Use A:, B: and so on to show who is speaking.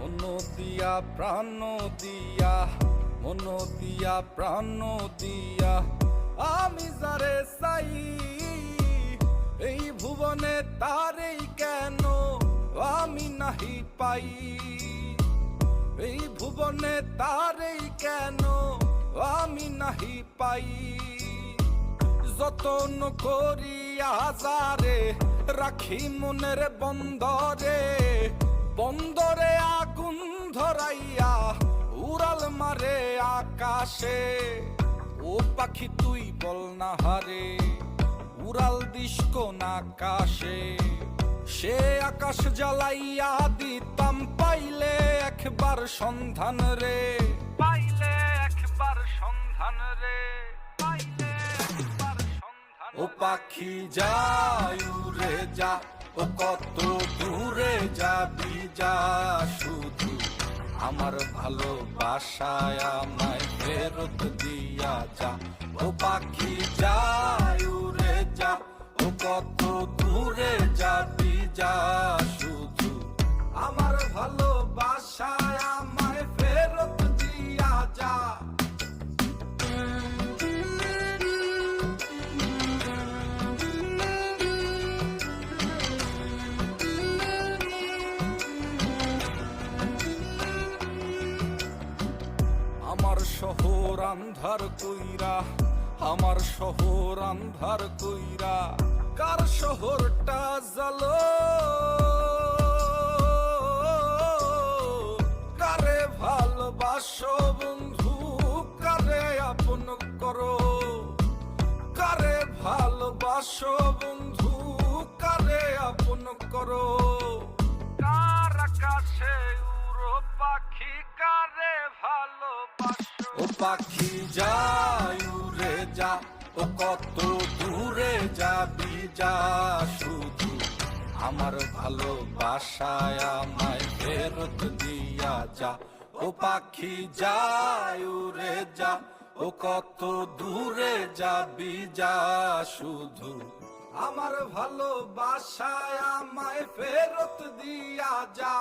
A: মন দিয়া প্রাণ দিয়া, মন দিয়া প্রাণ দিয়া আমি যারে চাই, এই ভুবনে তারেই কেন আমি নাহি পাই। এই ভুবনে তারেই কেন আমি নাহি পাই। যতন করিয়া যারে রাখি মনের বন্দরে, বন্দরে আগুন ধরাইয়া উড়াল মারে আকাশে। ও পাখি তুই বল না হারে, উড়াল দিস কোন আকাশে। সে আকাশ জ্বালাইয়া দিতাম পাইলে একবার সন্ধান রে, পাইলে একবার সন্ধান রে, পাইলে একবার সন্ধান। ও পাখি যাই উড়ে যা, ও কত দূরে যাবি যা, শুধু আমার ভালোবাসায় আমায় ফেরত দিয়া যা। ও পাখি যাই উড়ে যা, ও কত দূরে যাবি যা, শুধু আমার ভালোবাসায় আমায় ফেরত দিয়া যা। আমার শহর আন্ধার কইরা, আমার শহর আন্ধার কইরা কার শহরটা জ্বালো। কারে ভালোবাসো বন্ধু, কারে আপন করো। কারে ভালোবাসো বন্ধু, কারে আপন করো। কার আকাশে উড়ো পাখি, কারে ভালোবাসো। ও পাখি যাই উড়ে যা, ও কত দূরে যাবি যা, শুধু আমার ভালোবাসায় আমায় ফেরত দিয়া যা। ও পাখি যাই উড়ে যা, ও কত দূরে যাবি যা, শুধু আমার ভালোবাসায় আমায় ফেরত দিয়া যা।